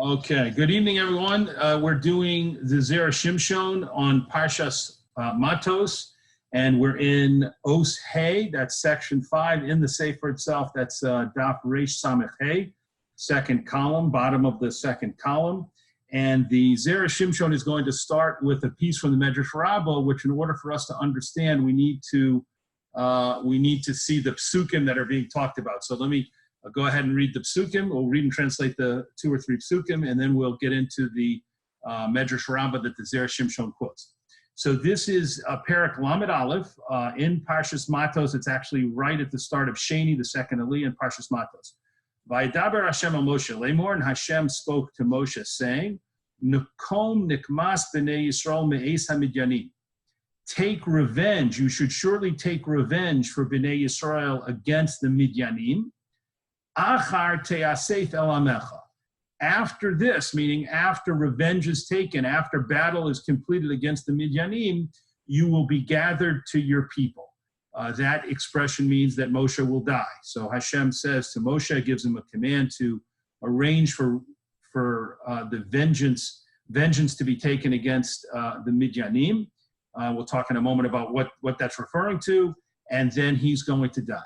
Okay, good evening, everyone. We're doing the Zera Shimshon on Parsha Matos, and we're in Os Hey, that's section 5 in the sefer itself. That's Daf Reish Samech Hey, second column, bottom of the second column. And the Zera Shimshon is going to start with a piece from the Medrash Rabbah, which in order for us to understand, we need to see the psukim that are being talked about. So let me go ahead and read the psukim. We'll read and translate the 2 or 3 psukim, and then we'll get into the Medrash Rabbah that the Zera Shimshon quotes. So this is Perek Lamed Aleph in Parshas Matos. It's actually right at the start of Sheni, the second Aliyah in Parshas Matos. Vayedaber Hashem al Moshe Lemor, and Hashem spoke to Moshe, saying, Nekom nikmas b'nei Yisrael me'es hamidyanim. Take revenge. You should surely take revenge for b'nei Yisrael against the Midyanim. Achar te'asef el amecha. After this, meaning after revenge is taken, after battle is completed against the Midyanim, you will be gathered to your people. That expression means that Moshe will die. So Hashem says to Moshe, gives him a command to arrange for the vengeance to be taken against the Midyanim. We'll talk in a moment about what that's referring to, and then he's going to die.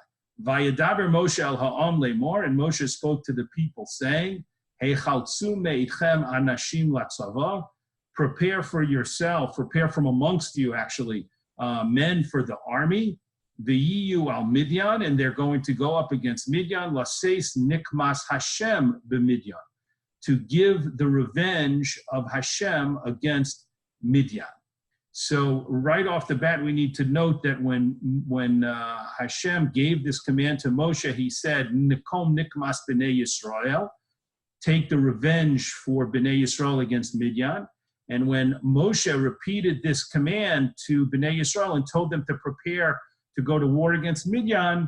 Vayedaber Moshe el ha'am lemor, and Moshe spoke to the people, saying, Heichaltzu me'itchem anashim latzava. Prepare for yourself, prepare from amongst you, actually, men for the army. V'yiyu al Midyan, and they're going to go up against Midyan. Laseis nikmas Hashem b'Midyan, to give the revenge of Hashem against Midyan. So right off the bat, we need to note that when Hashem gave this command to Moshe, he said, Nekom nikmas b'nei Yisrael, take the revenge for b'nei Yisrael against Midyan. And when Moshe repeated this command to b'nei Yisrael and told them to prepare to go to war against Midyan,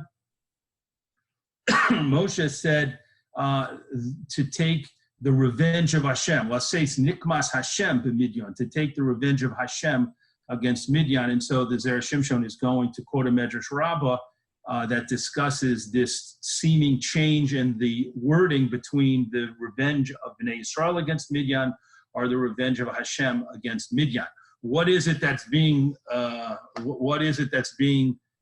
Moshe said to take the revenge of Hashem. Let's say nikmas Hashem b'Midyan, to take the revenge of Hashem against Midyan. And so the Zera Shimshon is going to quote a Medrash Rabbah that discusses this seeming change in the wording between the revenge of Bnei Yisrael against Midyan or the revenge of Hashem against Midyan. What is it that's being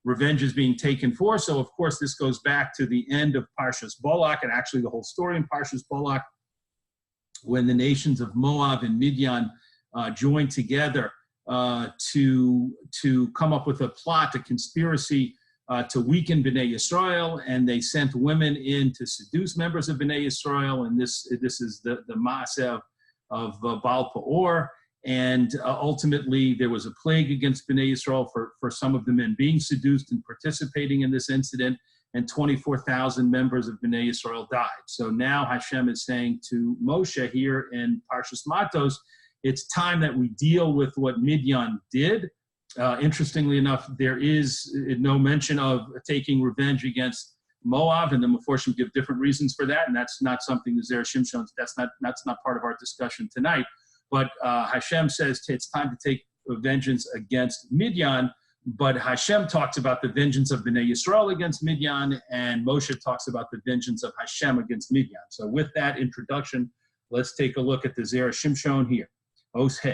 revenge is being taken for? So of course this goes back to the end of Parshas Balak, and actually the whole story in Parshas Balak, when the nations of Moab and Midyan joined together to come up with a plot, a conspiracy to weaken Bnei Yisrael, and they sent women in to seduce members of Bnei Yisrael, and this is the Maaseh of Baal Peor, and ultimately there was a plague against Bnei Yisrael for some of the men being seduced and participating in this incident, and 24,000 members of Bnei Yisrael died. So now Hashem is saying to Moshe here in Parshas Matos, it's time that we deal with what Midyan did. Interestingly enough, there is no mention of taking revenge against Moab, and the Meforshim give different reasons for that, and that's not something the Zera Shimshon, that's not part of our discussion tonight. But Hashem says it's time to take vengeance against Midyan, but Hashem talks about the vengeance of Bnei Yisrael against Midyan, and Moshe talks about the vengeance of Hashem against Midyan. So with that introduction, let's take a look at the Zera Shimshon here. Os He.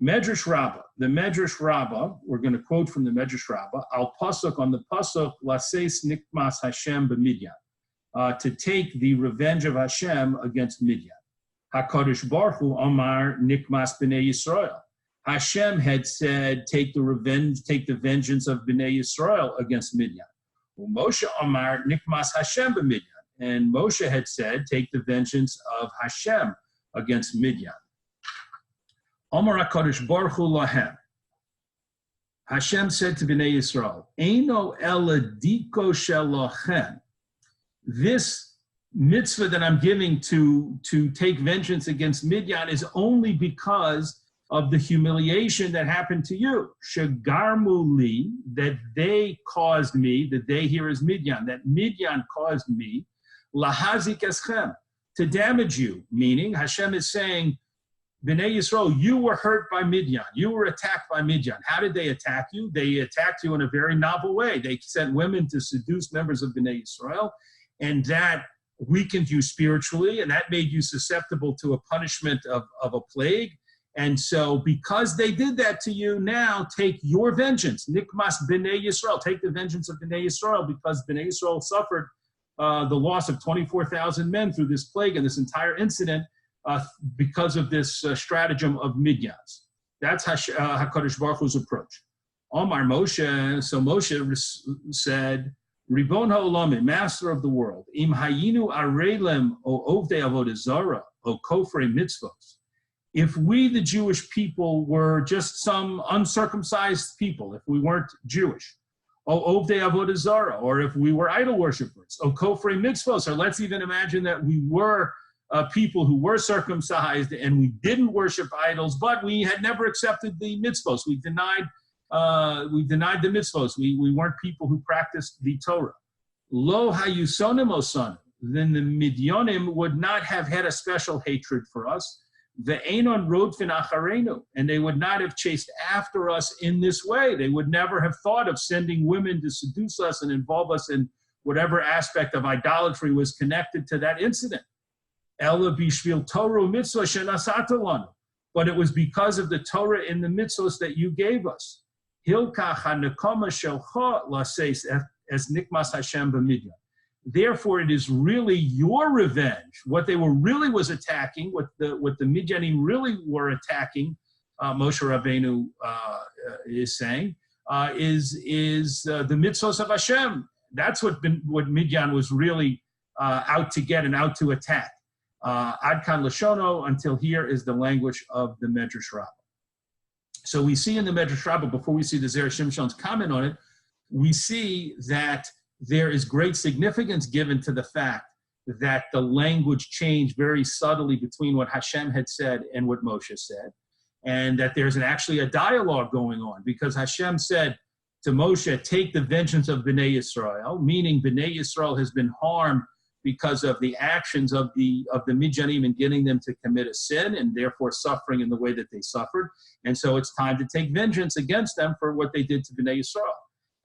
Medrash Rabbah. The Medrash Rabbah, we're going to quote from the Medrash Rabbah, Al Pasuk, on the Pasuk, Laseis Nikmas Hashem b'Midyan, to take the revenge of Hashem against Midyan. HaKadosh Baruch Hu Amar Nikmas b'nei Yisrael. Hashem had said, take the vengeance of Bnei Yisrael against Midyan. Moshe Amar Nikmas Hashem b'Midyan. And Moshe had said, take the vengeance of Hashem against Midyan. Amar HaKadosh Baruch Hu lahem. Hashem said to Bnei Yisrael, Eino eladiko shelachem. This mitzvah that I'm giving to take vengeance against Midyan is only because of the humiliation that happened to you. Shegarmu li, that they caused me, the they here is Midyan, that Midyan caused me, lahazik eschem, to damage you. Meaning, Hashem is saying, Bnei Yisrael, you were hurt by Midyan. You were attacked by Midyan. How did they attack you? They attacked you in a very novel way. They sent women to seduce members of Bnei Yisrael, and that weakened you spiritually, and that made you susceptible to a punishment of a plague. And so because they did that to you, now take your vengeance. Nikmas b'nei Yisrael. Take the vengeance of b'nei Yisrael, because b'nei Yisrael suffered the loss of 24,000 men through this plague and this entire incident because of this stratagem of Midian's. That's HaKadosh Baruch Hu's approach. Omar Moshe, so Moshe said, Ribon ha'olamim, master of the world, im hayinu arelem o ovdei avodah zara o kofrei mitzvos. If we, the Jewish people, were just some uncircumcised people, if we weren't Jewish, o ovdei avodah zara, or if we were idol worshippers, o kofrei mitzvos, or let's even imagine that we were people who were circumcised and we didn't worship idols, but we had never accepted the mitzvos. We denied the mitzvos. We weren't people who practiced the Torah. Lo hayusonim osanim, then the Midyanim would not have had a special hatred for us. Ve'enon rodfin acharenu, and they would not have chased after us in this way. They would never have thought of sending women to seduce us and involve us in whatever aspect of idolatry was connected to that incident. Ela bishvil Torah mitzvah shenasata lanu, but it was because of the Torah and the mitzvahs that you gave us. Hilkach hanekama shelcha laseis as nikmas Hashem b'midyan. Therefore, it is really your revenge. What they were really was attacking, what the Midyanim really were attacking, Moshe Rabbeinu is saying, is the mitzvahs of Hashem. That's what Midyan was really out to get and out to attack. Ad kan Lashono, until here is the language of the Medrash Rabbah. So we see in the Medrash Rabbah, before we see the Zera Shimshon's comment on it, we see that there is great significance given to the fact that the language changed very subtly between what Hashem had said and what Moshe said, and that there's actually a dialogue going on, because Hashem said to Moshe, take the vengeance of Bnei Yisrael, meaning Bnei Yisrael has been harmed because of the actions of the Midyanim and getting them to commit a sin and therefore suffering in the way that they suffered. And so it's time to take vengeance against them for what they did to Bnei Yisrael.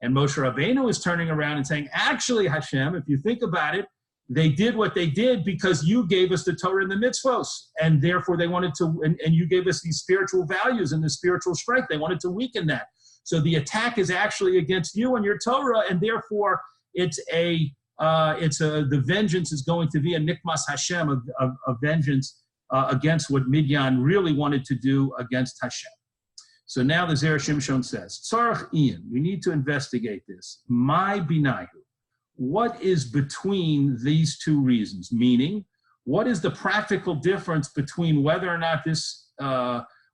And Moshe Rabbeinu is turning around and saying, actually, Hashem, if you think about it, they did what they did because you gave us the Torah and the mitzvos. And therefore they wanted to, and you gave us these spiritual values and the spiritual strength. They wanted to weaken that. So the attack is actually against you and your Torah, and therefore the vengeance is going to be a nikmas Hashem, a vengeance against what Midyan really wanted to do against Hashem. So now the Zera Shimshon says, Tzarech Ian, we need to investigate this. My binayu, what is between these two reasons? Meaning, what is the practical difference between whether or not this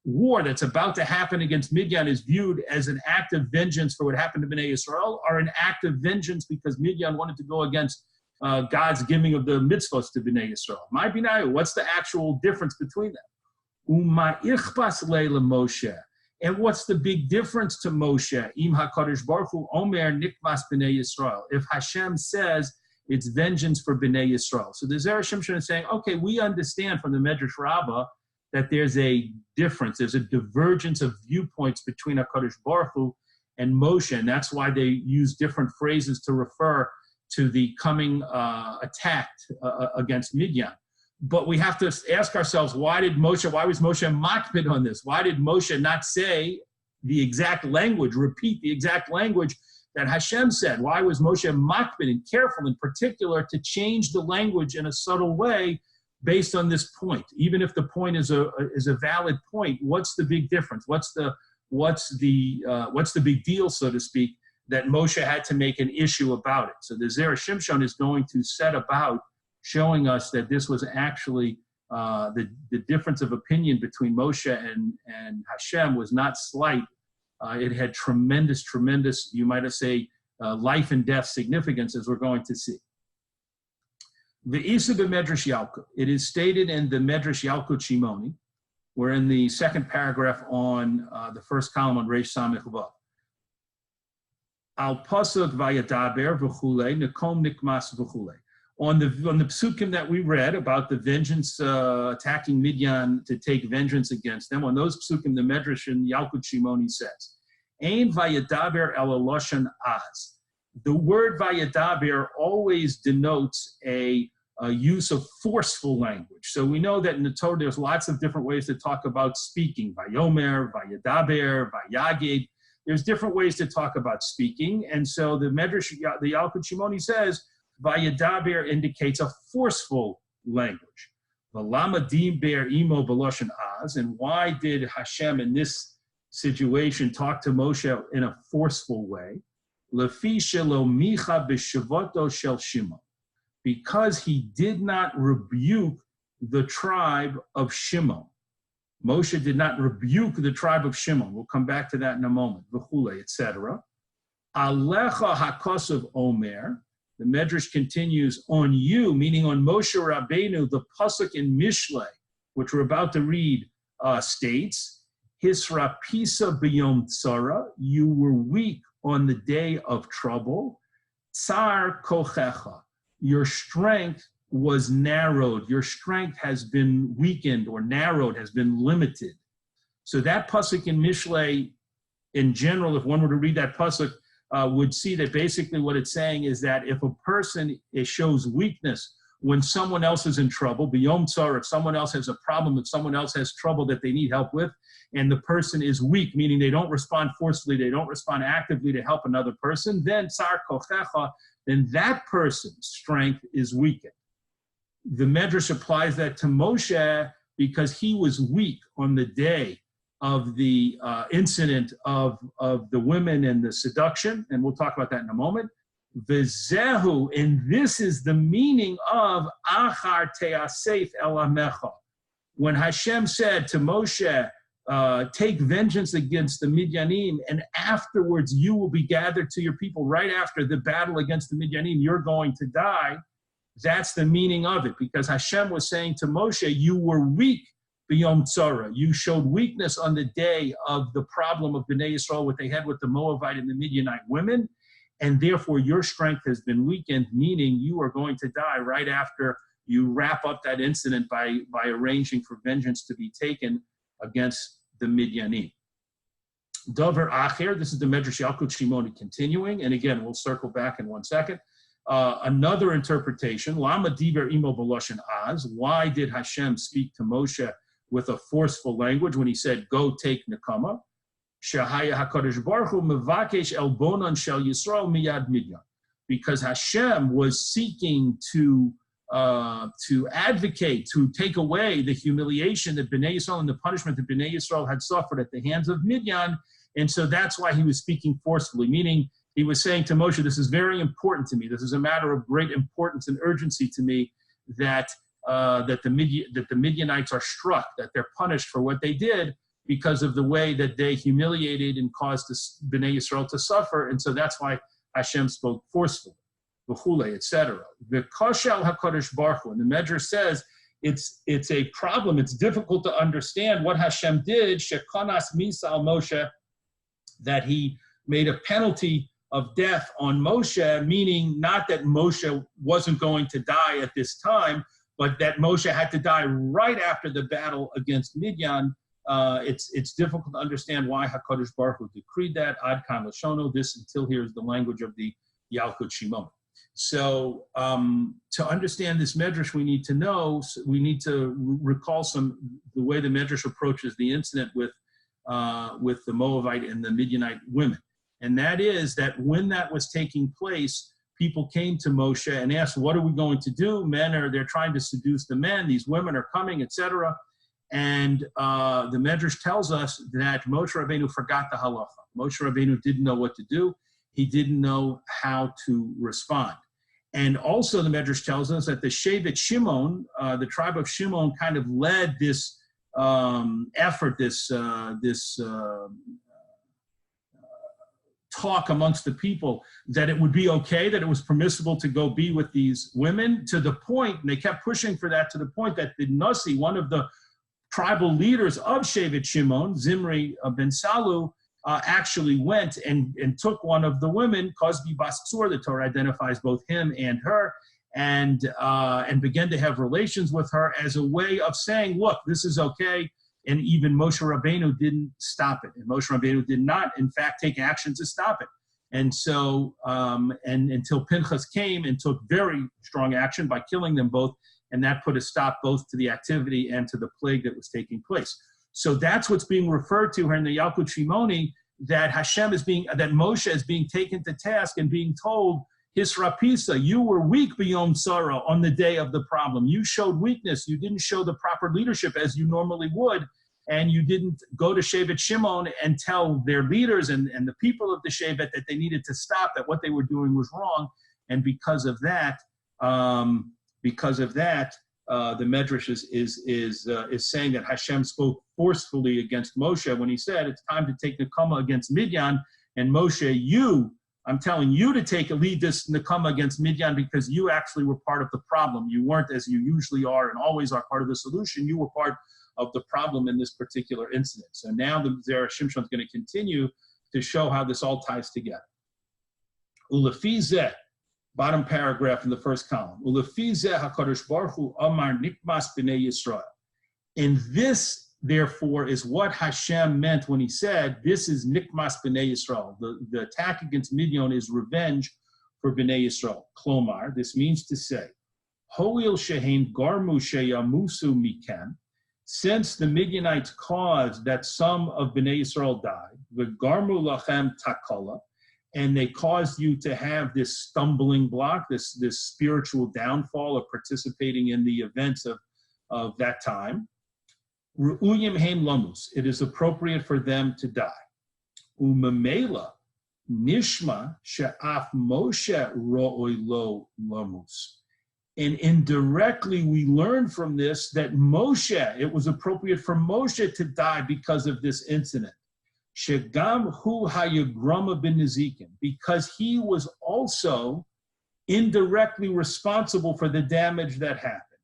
war that's about to happen against Midyan is viewed as an act of vengeance for what happened to Bnei Yisrael, or an act of vengeance because Midyan wanted to go against God's giving of the mitzvahs to Bnei Yisrael? My binayu, what's the actual difference between them? Uma ichbas leila Moshe. And what's the big difference to Moshe? Im HaKadosh Baruch Hu Omer Nikmas B'nai Yisrael. If Hashem says it's vengeance for B'nai Yisrael. So the Zera Shimshon is saying, okay, we understand from the Medrash Rabbah that there's a difference, there's a divergence of viewpoints between HaKadosh Baruch Hu and Moshe, and that's why they use different phrases to refer to the coming attack against Midyan. But we have to ask ourselves, why was Moshe makpid on this? Why did Moshe not say the exact language, repeat the exact language that Hashem said? Why was Moshe makpid and careful in particular to change the language in a subtle way based on this point? Even if the point is a valid point, what's the big difference? What's the big deal, so to speak, that Moshe had to make an issue about it? So the Zera Shimshon is going to set about showing us that this was actually the difference of opinion between Moshe and Hashem was not slight. It had tremendous, you might say, life and death significance, as we're going to see. The Isa b'Medrash Yalkut. It is stated in the Medrash Yalkut Shimoni. We're in the second paragraph on the first column on Reish Samech Vav. Al pasuk vayadaber v'chulei nekom nikmas v'chulei. On the psukim that we read about the vengeance, attacking Midyan to take vengeance against them, on those psukim, the Medrash in Yalkut Shimoni says, Ein vayadaber el loshen az. The word vayadaber always denotes a use of forceful language. So we know that in the Torah, there's lots of different ways to talk about speaking. Vayomer, Vayadaber, Vayagid. There's different ways to talk about speaking. And so the Medrash, the Yalkut Shimoni says, Vayadaber indicates a forceful language. V'lama diber imo b'loshen az. And why did Hashem in this situation talk to Moshe in a forceful way? Lefi shelo micha b'shavoto shel Shimon. Because he did not rebuke the tribe of Shimon. Moshe did not rebuke the tribe of Shimon. We'll come back to that in a moment. V'chule, etc. Alecha hakosov omer. The Medrash continues, on you, meaning on Moshe Rabbeinu, the pasuk in Mishlei, which we're about to read, states, Hisrapisa b'yom tzara, you were weak on the day of trouble. Tsar kochecha, your strength was narrowed. Your strength has been weakened or narrowed, has been limited. So that pasuk in Mishlei, in general, if one were to read that pasuk, would see that basically what it's saying is that if a person shows weakness when someone else is in trouble, b'yom tzar, if someone else has a problem, if someone else has trouble that they need help with, and the person is weak, meaning they don't respond forcefully, they don't respond actively to help another person, then tsar kochecha, then that person's strength is weakened. The Medrash applies that to Moshe because he was weak on the day of the incident of the women and the seduction, and we'll talk about that in a moment. V'zehu, and this is the meaning of achar te'asef el amecha. When Hashem said to Moshe, take vengeance against the Midyanim, and afterwards you will be gathered to your people. Right after the battle against the Midyanim, you're going to die. That's the meaning of it, because Hashem was saying to Moshe, you were weak b'yom tzara. You showed weakness on the day of the problem of Bnei Yisrael, what they had with the Moabite and the Midianite women, and therefore your strength has been weakened, meaning you are going to die right after you wrap up that incident by arranging for vengeance to be taken against the Midyanim. Dover Acher, this is the Medrash Yalkut Shimoni continuing, and again, we'll circle back in 1 second. Another interpretation, Lama Diber Imo B'Loshen Az, why did Hashem speak to Moshe with a forceful language when he said, go take Nekama? Shahaya HaKadosh Baruch Hu Mevakesh El Bonan Shel Yisrael Miyad Midyan. Because Hashem was seeking to advocate, to take away the humiliation that Bnei Yisrael and the punishment that Bnei Yisrael had suffered at the hands of Midyan. And so that's why he was speaking forcefully, meaning he was saying to Moshe, this is very important to me. This is a matter of great importance and urgency to me that the Midianites are struck, that they're punished for what they did because of the way that they humiliated and caused Bnei Yisrael to suffer. And so that's why Hashem spoke forcefully, v'chule, etc. V'koshel HaKadosh Baruch Hu, and the Medrash says it's a problem. It's difficult to understand what Hashem did, shekonas misa al Moshe, that he made a penalty of death on Moshe, meaning not that Moshe wasn't going to die at this time, but that Moshe had to die right after the battle against Midian. It's difficult to understand why HaKadosh Baruch Hu decreed that. Ad kan lashono, this until here is the language of the Yalkut Shimon. So to understand this Medrash, we need to recall the way the Medrash approaches the incident with the Moabite and the Midianite women. And that is that when that was taking place, people came to Moshe and asked, what are we going to do? They're trying to seduce the men. These women are coming, etc. And the Medrash tells us that Moshe Rabbeinu forgot the halacha. Moshe Rabbeinu didn't know what to do. He didn't know how to respond. And also the Medrash tells us that the Shevet Shimon, the tribe of Shimon, kind of led this effort, this talk amongst the people that it would be okay, that it was permissible to go be with these women, to the point, and they kept pushing for that, to the point that the Nasi, one of the tribal leaders of Shevet Shimon, Zimri ben Salu, actually went and took one of the women, Kozbi Basur, the Torah identifies both him and her, and began to have relations with her as a way of saying, look, this is okay. And even Moshe Rabbeinu didn't stop it. And Moshe Rabbeinu did not, in fact, take action to stop it. And so, and until Pinchas came and took very strong action by killing them both, and that put a stop both to the activity and to the plague that was taking place. So that's what's being referred to here in the Yalkut Shimoni, that Moshe is being taken to task and being told, Hisrapisa, you were weak beyond sorrow on the day of the problem. You showed weakness. You didn't show the proper leadership as you normally would. And you didn't go to Shevet Shimon and tell their leaders and the people of the Shevet that they needed to stop, that what they were doing was wrong. And because of that, the Medrash is saying that Hashem spoke forcefully against Moshe when he said, it's time to take Nekama against Midian. And Moshe, I'm telling you to lead this Nekama against Midian because you actually were part of the problem. You weren't, as you usually are and always are, part of the solution. You were part of the problem in this particular incident. So now the Zera Shimshon is going to continue to show how this all ties together. Ulefizeh, bottom paragraph in the first column. Ulefizeh HaKadosh Baruch Hu Amar Nikmas B'nei Yisrael. And this, therefore, is what Hashem meant when he said, this is Nikmas B'nei Yisrael. The attack against Midian is revenge for B'nei Yisrael. Klomar, this means to say, Hoil Shehem Garmu Sheyamusu Mikem, since the Midianites caused that some of Bnei Yisrael died, v'garmu lachem takala, and they caused you to have this stumbling block, this spiritual downfall of participating in the events of that time. Ru'uyim heim lamus, it is appropriate for them to die. Umamela nishma she'af Moshe ro'oy lo lamus. And indirectly, we learn from this that it was appropriate for Moshe to die because of this incident. Shegam hu hayagrama bin Nezikin, because he was also indirectly responsible for the damage that happened.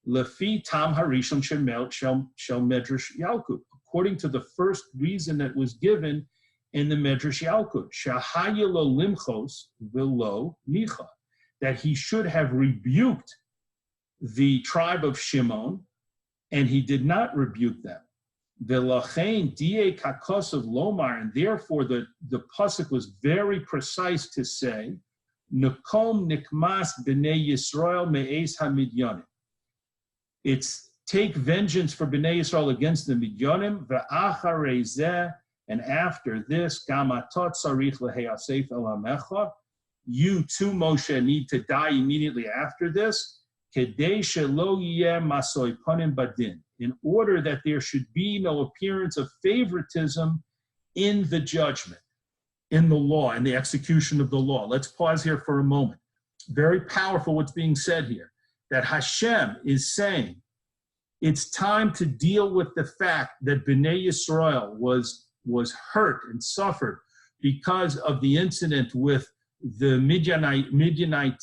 Lefi tam harishon shel medrash Yalkut, according to the first reason that was given in the medrash Yalkut, shahaya lo limchos v'lo nicha, that he should have rebuked the tribe of Shimon, and he did not rebuke them. V'lachein die kakosov lomar, and therefore the pasuk was very precise to say, Nekom nikmas b'nei Yisrael me'es hamidyanim. It's take vengeance for b'nei Yisrael against the Midyanim, v'acharei zeh, and after this, gam matot sarich leheyasef el hamecha, you too, Moshe, need to die immediately after this, kedei shelo yeh masoi panim badin, in order that there should be no appearance of favoritism in the judgment, in the law, in the execution of the law. Let's pause here for a moment. Very powerful what's being said here, that Hashem is saying it's time to deal with the fact that Bnei Yisrael was hurt and suffered because of the incident with the Midianite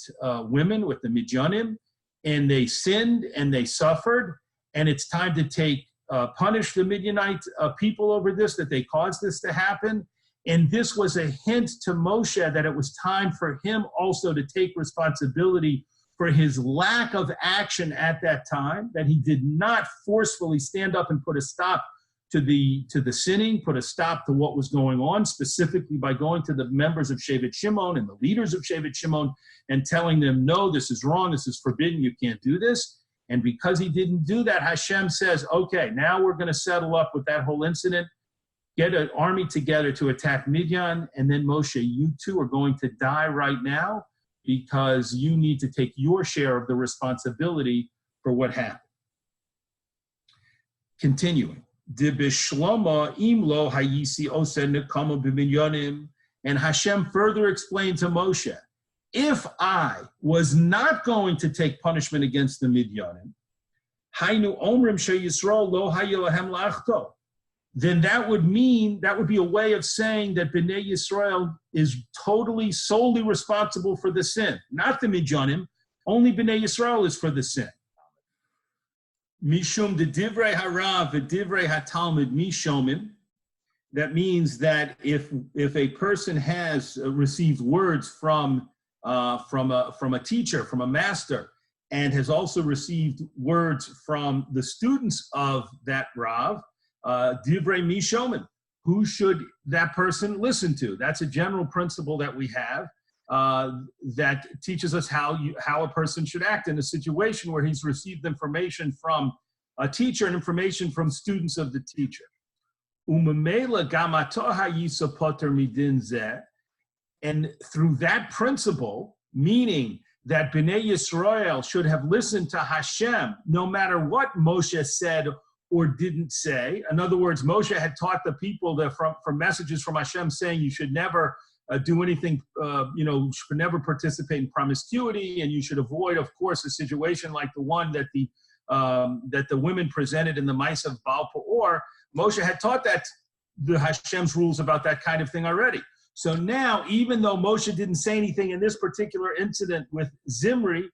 women, with the Midyanim, and they sinned and they suffered, and it's time to punish the Midianite people over this, that they caused this to happen. And this was a hint to Moshe that it was time for him also to take responsibility for his lack of action at that time, that he did not forcefully stand up and put a stop to the sinning, put a stop to what was going on, specifically by going to the members of Shevet Shimon and the leaders of Shevet Shimon and telling them, no, this is wrong, this is forbidden, you can't do this. And because he didn't do that, Hashem says, okay, now we're going to settle up with that whole incident, get an army together to attack Midian, and then Moshe, you two are going to die right now because you need to take your share of the responsibility for what happened. Continuing. And Hashem further explained to Moshe, if I was not going to take punishment against the Midyanim, then that would be a way of saying that Bnei Yisrael is solely responsible for the sin, not the Midyanim. Only Bnei Yisrael is for the sin. Mishum de divrei harav v'divrei hatalmud mishomim. That means that if a person has received words from a teacher, from a master, and has also received words from the students of that Rav, divrei mishomim, who should that person listen to? That's a general principle that we have that teaches us how a person should act in a situation where he's received information from a teacher and information from students of the teacher. And through that principle, meaning that Bnei Yisrael should have listened to Hashem no matter what Moshe said or didn't say. In other words, Moshe had taught the people from messages from Hashem saying you should never do anything, you should never participate in promiscuity, and you should avoid, of course, a situation like the one that the women presented in the Mice of Baal Peor. Moshe had taught that the Hashem's rules about that kind of thing already. So now, even though Moshe didn't say anything in this particular incident with Zimri,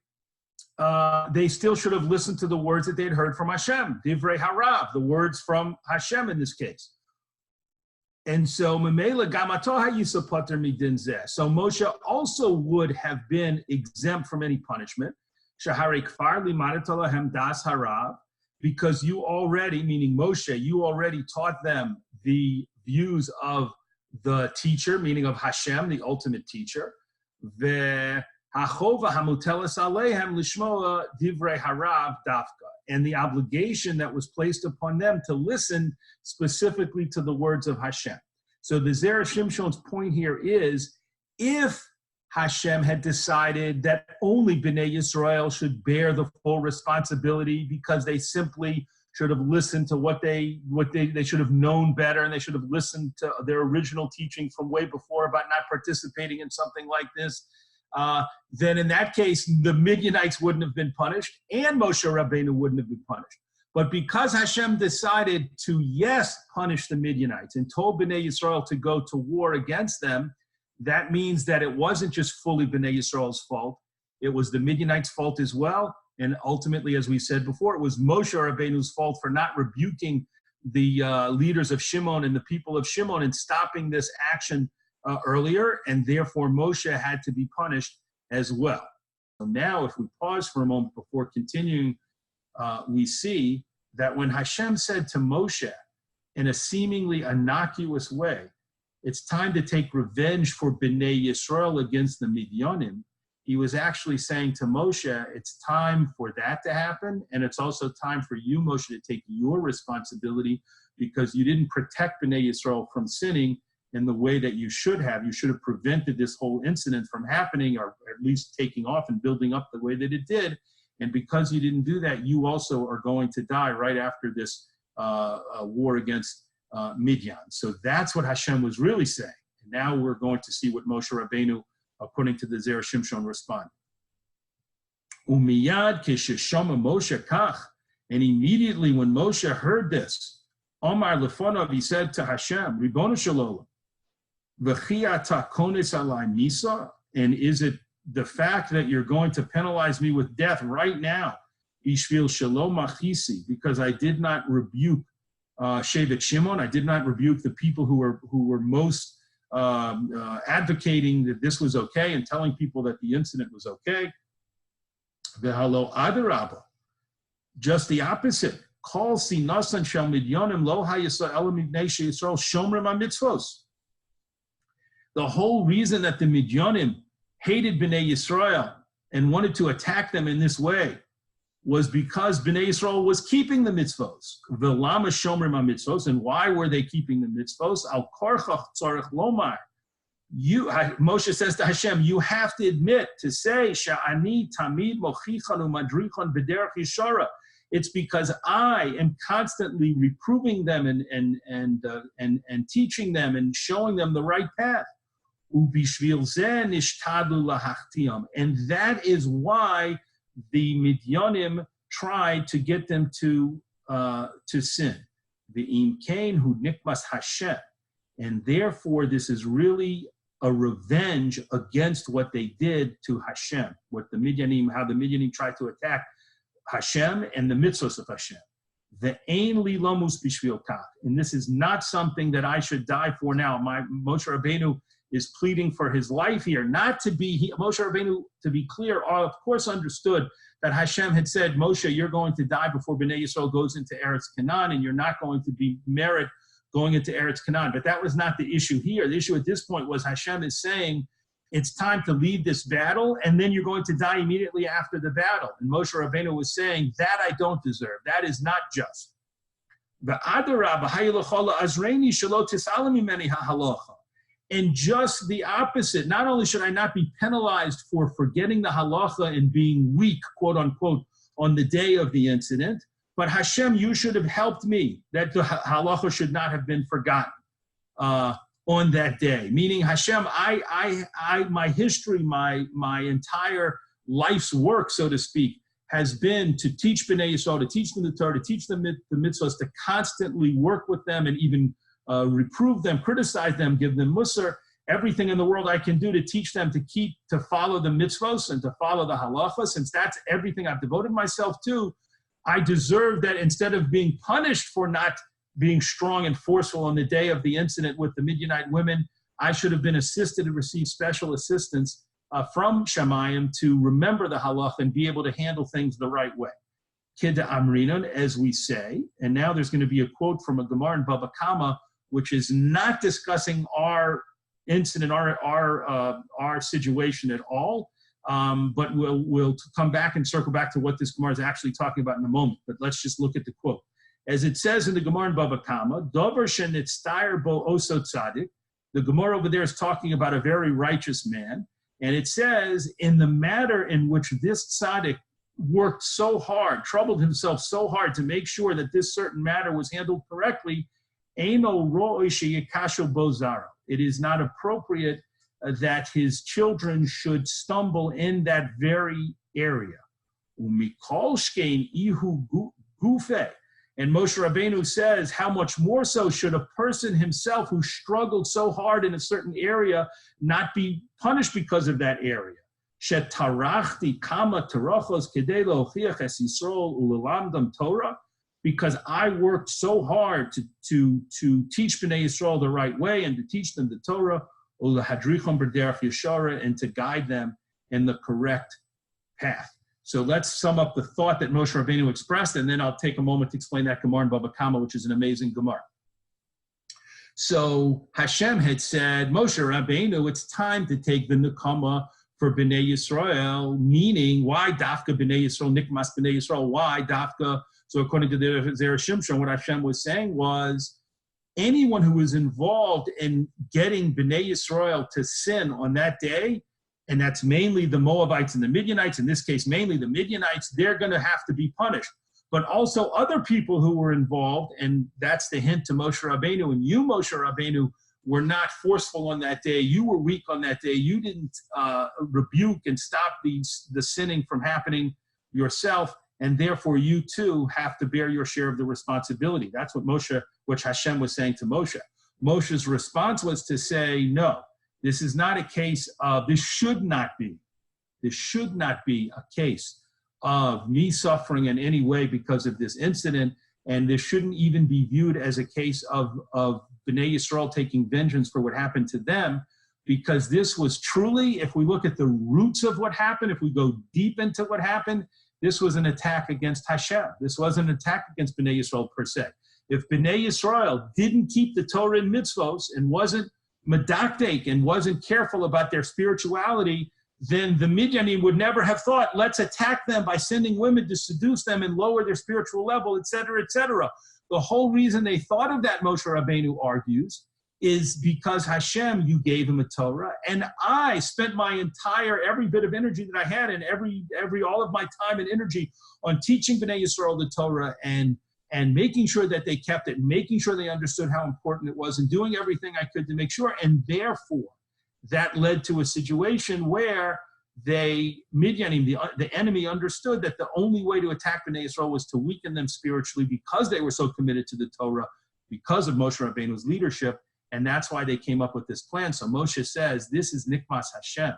they still should have listened to the words that they'd heard from Hashem, Divrei Harav, the words from Hashem in this case. And so, Memela Gamato Hayisapater Midin Zeh. So Moshe also would have been exempt from any punishment. Shahari Kfar Limadatolahem Das Harav, because you already, meaning Moshe, you already taught them the views of the teacher, meaning of Hashem, the ultimate teacher. And the obligation that was placed upon them to listen specifically to the words of Hashem. So the Zera Shimshon's point here is, if Hashem had decided that only Bnei Yisrael should bear the full responsibility because they simply should have listened to what they should have known better, and they should have listened to their original teaching from way before about not participating in something like this, then in that case, the Midianites wouldn't have been punished and Moshe Rabbeinu wouldn't have been punished. But because Hashem decided to, yes, punish the Midianites and told Bnei Yisrael to go to war against them, that means that it wasn't just fully Bnei Yisrael's fault. It was the Midianites' fault as well. And ultimately, as we said before, it was Moshe Rabbeinu's fault for not rebuking the leaders of Shimon and the people of Shimon and stopping this action earlier. And therefore, Moshe had to be punished as well. So now, if we pause for a moment before continuing, we see that when Hashem said to Moshe in a seemingly innocuous way, it's time to take revenge for Bnei Yisrael against the Midyanim, he was actually saying to Moshe, it's time for that to happen, and it's also time for you, Moshe, to take your responsibility because you didn't protect Bnei Yisrael from sinning in the way that you should have. You should have prevented this whole incident from happening, or at least taking off and building up the way that it did. And because you didn't do that, you also are going to die right after this war against Midian. So that's what Hashem was really saying. And now we're going to see what Moshe Rabbeinu, according to the Zera Shimshon, respond. Umiyad kesheshama Moshe kach, and immediately when Moshe heard this, Omar lefonov, he said to Hashem, Ribono Shalom, v'chi ata kones alai misa, and is it the fact that you're going to penalize me with death right now, Ishvil Shalom Machisi, because I did not rebuke Shevet Shimon, I did not rebuke the people who were most advocating that this was okay and telling people that the incident was okay. V'halo adarabah, just the opposite. Kol sinasan shel midyanim lo hayisa elam ibnei Yisrael shomrim hamitzvos. The whole reason that the Midyanim hated Bnei Yisrael and wanted to attack them in this way was because Bnei Yisrael was keeping the mitzvos. V'lama shomrim hamitzvos, and why were they keeping the mitzvos? Al korchach tzarich lomar. Moshe says to Hashem, you have to admit, to say, Sha'ani tamid mochichan umadrichan b'derech yishara. It's because I am constantly reproving them and teaching them and showing them the right path. Ubishvil zeh nishtadlu lahachtiam. And that is why the Midyanim tried to get them to sin. The Im Kain hu nikmas Hashem. And therefore, this is really a revenge against what they did to Hashem, how the Midyanim tried to attack Hashem and the mitzvos of Hashem. The ein li lamus bishvil kach. And this is not something that I should die for now. Moshe Rabbeinu is pleading for his life here, not to be, Moshe Rabbeinu, to be clear, of course understood that Hashem had said, Moshe, you're going to die before Bnei Yisrael goes into Eretz Canaan, and you're not going to be merit going into Eretz Canaan. But that was not the issue here. The issue at this point was Hashem is saying, it's time to lead this battle, and then you're going to die immediately after the battle. And Moshe Rabbeinu was saying, that I don't deserve. That is not just. And just the opposite. Not only should I not be penalized for forgetting the halacha and being weak, quote unquote, on the day of the incident, but Hashem, you should have helped me that the halacha should not have been forgotten on that day. Meaning, Hashem, my history, my entire life's work, so to speak, has been to teach Bnei Yisrael, to teach them the Torah, to teach them the mitzvahs, to constantly work with them and even reprove them, criticize them, give them musar, everything in the world I can do to teach them to follow the mitzvahs and to follow the halacha. Since that's everything I've devoted myself to, I deserve that instead of being punished for not being strong and forceful on the day of the incident with the Midianite women, I should have been assisted and received special assistance from Shamayim to remember the halacha and be able to handle things the right way. Kida Amrinon, as we say, and now there's going to be a quote from a Gemara in Baba Kama, which is not discussing our incident, our situation at all, but we'll come back and circle back to what this Gemara is actually talking about in a moment. But let's just look at the quote. As it says in the Gemara in Baba Kama, Dover shenitztayer bo oso tzadik. The Gemara over there is talking about a very righteous man. And it says, in the matter in which this tzaddik worked so hard, troubled himself so hard to make sure that this certain matter was handled correctly, eino ro'oi sheyikashu bo zara. It is not appropriate that his children should stumble in that very area. Umikol shkein ihu gufeh. And Moshe Rabbeinu says, how much more so should a person himself who struggled so hard in a certain area not be punished because of that area? Shetarachti kama terachos kedei lochiach es Yisrael ulelamdam Torah, because I worked so hard to teach Bnei Yisrael the right way and to teach them the Torah, ulehadrichom b'derech yeshara, and to guide them in the correct path. So let's sum up the thought that Moshe Rabbeinu expressed, and then I'll take a moment to explain that Gemara in Baba Kama, which is an amazing Gemara. So Hashem had said, Moshe Rabbeinu, it's time to take the Nekama for Bnei Yisrael, meaning why Dafka Bnei Yisrael, Nikmas Bnei Yisrael, why Dafka? So according to the Zera Shimshon, what Hashem was saying was, anyone who was involved in getting Bnei Yisrael to sin on that day, and that's mainly the Moabites and the Midianites, in this case, mainly the Midianites, they're going to have to be punished. But also other people who were involved, and that's the hint to Moshe Rabbeinu, and you, Moshe Rabbeinu, were not forceful on that day. You were weak on that day. You didn't rebuke and stop the sinning from happening yourself, and therefore you too have to bear your share of the responsibility. That's what Hashem was saying to Moshe. Moshe's response was to say, no. This is not a case of, this should not be a case of me suffering in any way because of this incident, and this shouldn't even be viewed as a case of Bnei Yisrael taking vengeance for what happened to them, because this was truly, if we look at the roots of what happened, if we go deep into what happened, this was an attack against Hashem. This wasn't an attack against Bnei Yisrael per se. If Bnei Yisrael didn't keep the Torah and mitzvos and wasn't medakdek and wasn't careful about their spirituality, then the Midianim would never have thought, let's attack them by sending women to seduce them and lower their spiritual level, etc., etc. The whole reason they thought of that, Moshe Rabbeinu argues, is because Hashem, you gave him a Torah, and I spent my every bit of energy that I had and all of my time and energy on teaching Bnei Yisrael the Torah and making sure that they kept it, making sure they understood how important it was, and doing everything I could to make sure. And therefore, that led to a situation where Midianim, the enemy, understood that the only way to attack Bnei Yisrael was to weaken them spiritually because they were so committed to the Torah, because of Moshe Rabbeinu's leadership, and that's why they came up with this plan. So Moshe says, this is Nikmas Hashem.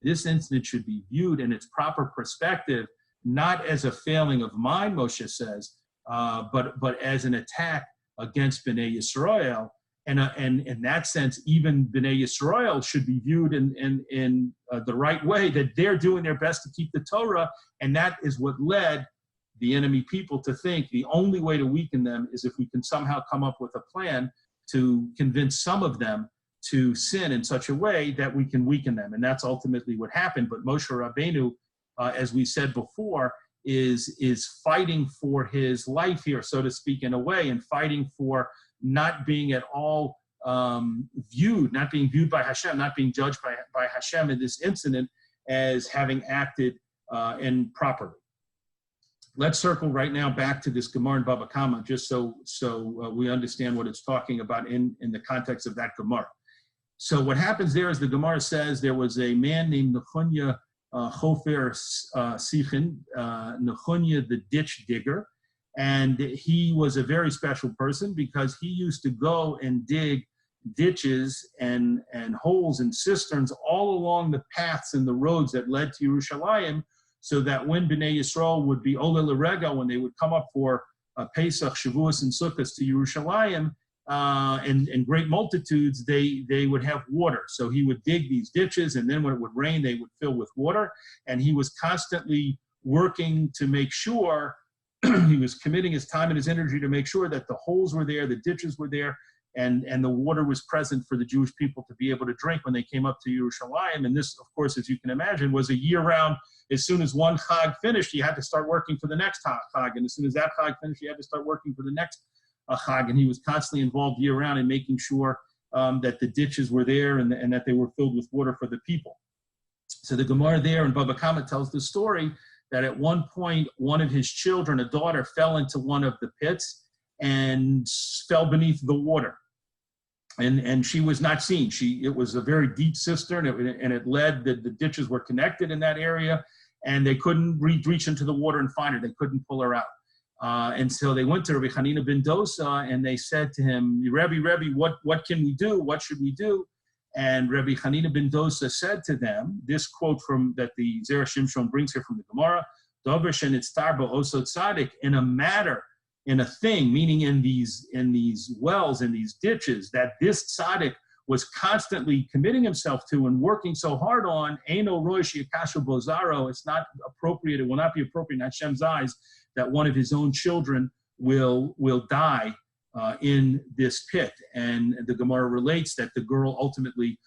This incident should be viewed in its proper perspective, not as a failing of mine, Moshe says, but as an attack against Bnei Yisrael. And in that sense, even Bnei Yisrael should be viewed in the right way, that they're doing their best to keep the Torah, and that is what led the enemy people to think the only way to weaken them is if we can somehow come up with a plan to convince some of them to sin in such a way that we can weaken them. And that's ultimately what happened. But Moshe Rabbeinu, as we said before, is fighting for his life here, so to speak, in a way, and fighting for not being at all not being viewed by Hashem, not being judged by Hashem in this incident as having acted improperly. Let's circle right now back to this Gemara in Baba Kama, just so we understand what it's talking about in the context of that Gemara. So what happens there is the Gemara says there was a man named Nechunya Chofer Sichin, Nechunya the ditch digger, and he was a very special person because he used to go and dig ditches and holes and cisterns all along the paths and the roads that led to Yerushalayim, so that when Bnei Yisrael would be Ola L'Rega, when they would come up for Pesach, Shavuos, and Sukkot to Yerushalayim, in great multitudes, they would have water. So he would dig these ditches, and then when it would rain, they would fill with water. And he was constantly working to make sure, he was committing his time and his energy to make sure that the holes were there, the ditches were there, and the water was present for the Jewish people to be able to drink when they came up to Yerushalayim. And this, of course, as you can imagine, was a year-round. As soon as one Chag finished, he had to start working for the next Chag. And as soon as that Chag finished, he had to start working for the next Chag. And he was constantly involved year-round in making sure that the ditches were there and that they were filled with water for the people. So the Gemara there in Baba Kama tells the story that at one point, one of his children, a daughter, fell into one of the pits and fell beneath the water. And she was not seen. It was a very deep cistern, and it led, the ditches were connected in that area, and they couldn't reach into the water and find her. They couldn't pull her out. And so they went to Rabbi Hanina ben Dosa, and they said to him, Rebbe, what can we do? What should we do? And Rabbi Hanina ben Dosa said to them, this quote that the Zera Shimshon brings here from the Gemara, Dover shenitztar ba'osot tzadik, in a thing, meaning in these wells, in these ditches, that this tzaddik was constantly committing himself to and working so hard on, Eino roish yakashu bozaro, it's not appropriate, it will not be appropriate in Hashem's eyes that one of his own children will die in this pit. And the Gemara relates that the girl ultimately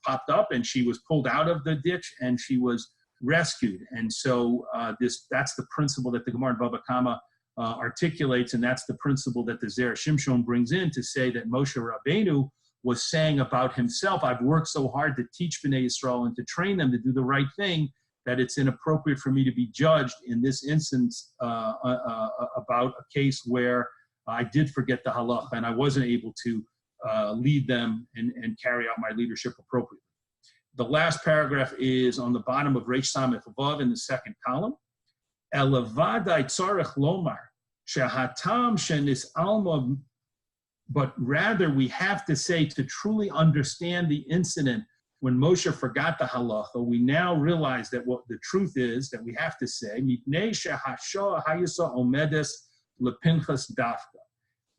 popped up, and she was pulled out of the ditch, and she was rescued. And so that's the principle that the Gemara in Baba Kama articulates, and that's the principle that the Zera Shimshon brings in to say that Moshe Rabbeinu was saying about himself, I've worked so hard to teach Bnei Yisrael and to train them to do the right thing, that it's inappropriate for me to be judged in this instance about a case where I did forget the halacha and I wasn't able to lead them and carry out my leadership appropriately. The last paragraph is on the bottom of Reish Samech Vav in the second column. Elevadai tzarech lomar shehatam shenis alma, but rather we have to say, to truly understand the incident when Moshe forgot the halacha, we now realize that what the truth is that we have to say, mipnei shehashoah hayisa omedes lepinchas dafka.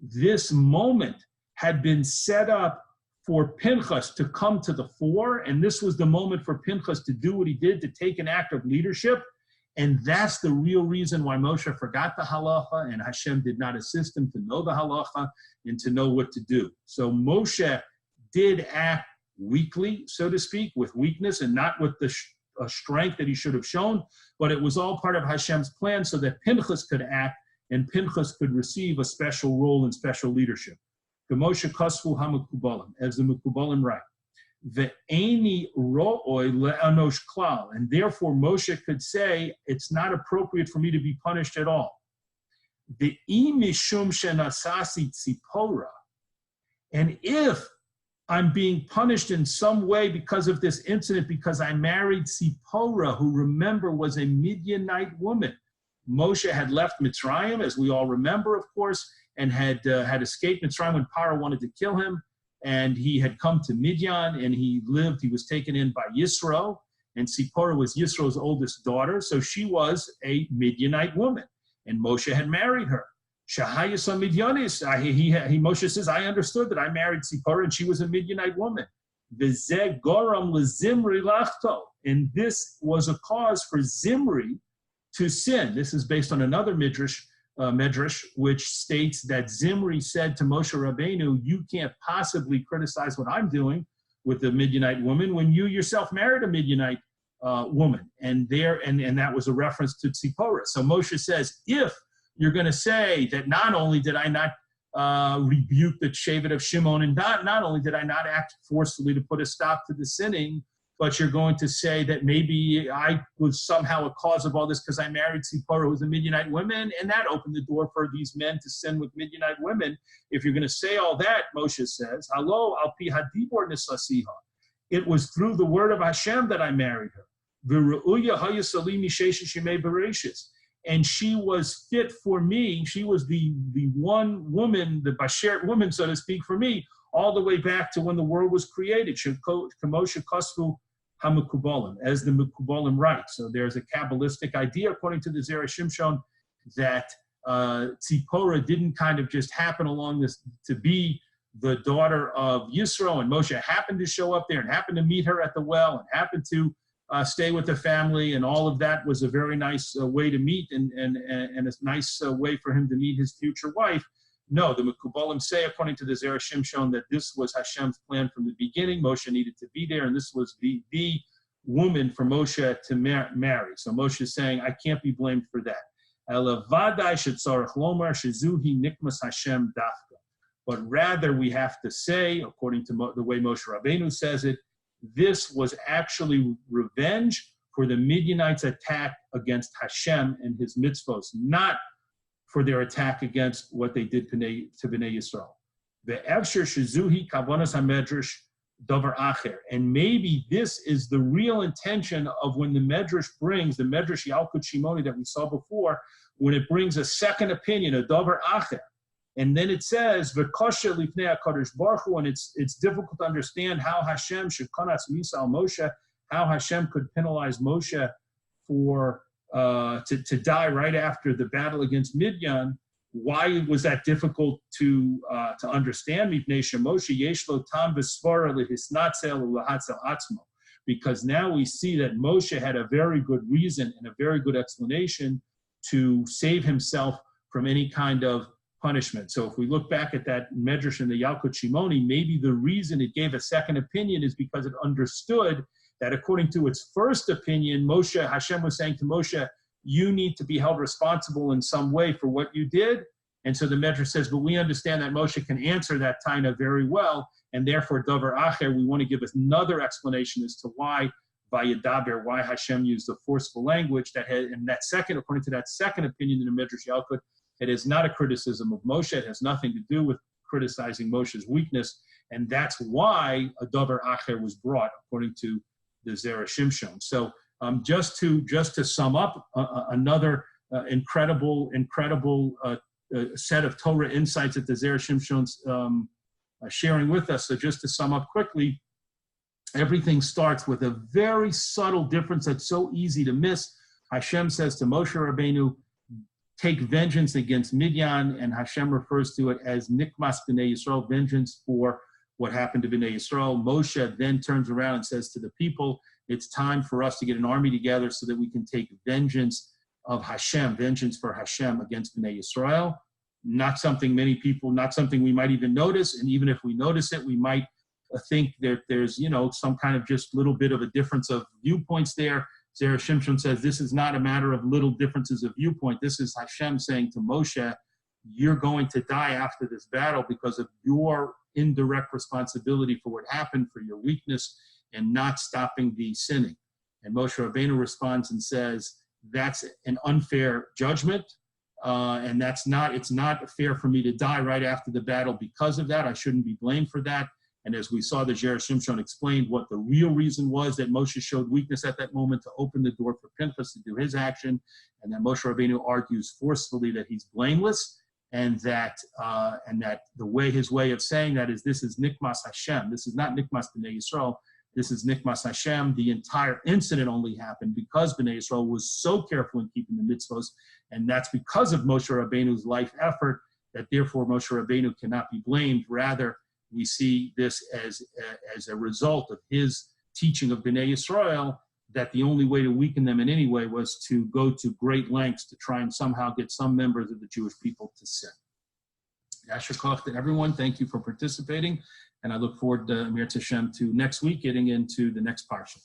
This moment had been set up for Pinchas to come to the fore, and this was the moment for Pinchas to do what he did, to take an act of leadership. And that's the real reason why Moshe forgot the halacha and Hashem did not assist him to know the halacha and to know what to do. So Moshe did act weakly, so to speak, with weakness and not with the strength that he should have shown, but it was all part of Hashem's plan so that Pinchas could act and Pinchas could receive a special role and special leadership. The Moshe Kasfu HaMekubalim, as the Mekubalim write. Ve'eni ro'oi le'anosh klal, and therefore Moshe could say, it's not appropriate for me to be punished at all. Ve'i mishum shenasasi tzipora, and if I'm being punished in some way because of this incident, because I married Tzipora, who, remember, was a Midianite woman. Moshe had left Mitzrayim, as we all remember, of course, and had escaped Mitzrayim when Paro wanted to kill him. And he had come to Midian, and he was taken in by Yisro, and Tzipora was Yisro's oldest daughter, so she was a Midianite woman, and Moshe had married her. Shahayasa Midyanis, Moshe says, I understood that I married Tzipora, and she was a Midianite woman. V'zeh goram lezimri lachto, and this was a cause for Zimri to sin. This is based on another midrash medrash, which states that Zimri said to Moshe Rabbeinu, you can't possibly criticize what I'm doing with the Midianite woman when you yourself married a Midianite woman. And that was a reference to Tzipporah. So Moshe says, if you're going to say that not only did I not rebuke the Shevet of Shimon, and not only did I not act forcefully to put a stop to the sinning, but you're going to say that maybe I was somehow a cause of all this because I married Tzipporah, who's a Midianite woman, and that opened the door for these men to sin with Midianite women. If you're going to say all that, Moshe says, Halo al pi hadibor nisasiha. It was through the word of Hashem that I married her. V'ru'uya hayasali mishesha shemei bereshis. And she was fit for me. She was the one woman, the Bashert woman, so to speak, for me, all the way back to when the world was created. Kamosha Kosvu HaMekubalim, as the Mekubalim write. So there's a Kabbalistic idea, according to the Zera Shimshon, that Tzipporah didn't kind of just happen along this to be the daughter of Yisro, and Moshe happened to show up there and happened to meet her at the well and happened to stay with the family, and all of that was a very nice way to meet and a nice way for him to meet his future wife. No, the Mekubalim say, according to the Zera Shimshon, that this was Hashem's plan from the beginning. Moshe needed to be there, and this was the woman for Moshe to marry. So Moshe is saying, I can't be blamed for that. But rather we have to say, according to the way Moshe Rabbeinu says it, this was actually revenge for the Midianites' attack against Hashem and his mitzvos, not for their attack against what they did to Bnei Yisrael. And maybe this is the real intention of when the Medrash brings, the Medrash Yalkut Shimoni that we saw before, when it brings a second opinion, a Dover Acher. And then it says, "V'kosher lifnei HaKadosh Baruch Hu," and it's difficult to understand how Hashem should kanas misal Moshe, how Hashem could penalize Moshe for to die right after the battle against Midian. Why was that difficult to understand? Mipnei sheMoshe yesh lo tam v'svara lehisnatzel u'lahatzel atzmo. Because now we see that Moshe had a very good reason and a very good explanation to save himself from any kind of punishment. So if we look back at that Medrash in the Yalkut Shimoni, maybe the reason it gave a second opinion is because it understood that according to its first opinion, Hashem was saying to Moshe, you need to be held responsible in some way for what you did. And so the Medrash says, but we understand that Moshe can answer that taina very well, and therefore, Dover Acher, we want to give us another explanation as to why Vayadaber, why Hashem used the forceful language that had, and that second, according to that second opinion in the Medrash Yalkut, it is not a criticism of Moshe. It has nothing to do with criticizing Moshe's weakness. And that's why a Dover Acher was brought, according to the Zera Shimshon. So just to sum up, another incredible set of Torah insights that the Zera Shimshon's sharing with us. So just to sum up quickly, everything starts with a very subtle difference that's so easy to miss. Hashem says to Moshe Rabbeinu, take vengeance against Midian, and Hashem refers to it as Nikmas B'nai Yisrael, vengeance for what happened to B'nai Yisrael. Moshe then turns around and says to the people, it's time for us to get an army together so that we can take vengeance of Hashem, vengeance for Hashem against B'nai Yisrael. Not something not something we might even notice, and even if we notice it, we might think that there's, some kind of just little bit of a difference of viewpoints there. Zera Shimshon says this is not a matter of little differences of viewpoint. This is Hashem saying to Moshe, you're going to die after this battle because of your indirect responsibility for what happened, for your weakness, and not stopping the sinning. And Moshe Rabbeinu responds and says, that's an unfair judgment, and it's not fair for me to die right after the battle because of that. I shouldn't be blamed for that. And as we saw, the Zera Shimshon explained what the real reason was that Moshe showed weakness at that moment to open the door for Pinchas to do his action, and that Moshe Rabbeinu argues forcefully that he's blameless, and that his way of saying that is, this is Nikmas Hashem. This is not Nikmas B'nai Yisrael. This is Nikmas Hashem. The entire incident only happened because B'nai Yisrael was so careful in keeping the mitzvos, and that's because of Moshe Rabbeinu's life effort that therefore Moshe Rabbeinu cannot be blamed. Rather, we see this as a result of his teaching of B'nai Yisrael that the only way to weaken them in any way was to go to great lengths to try and somehow get some members of the Jewish people to sin. Yasher koach to everyone. Thank you for participating. And I look forward, Mir Tashem, to next week getting into the next Parsha.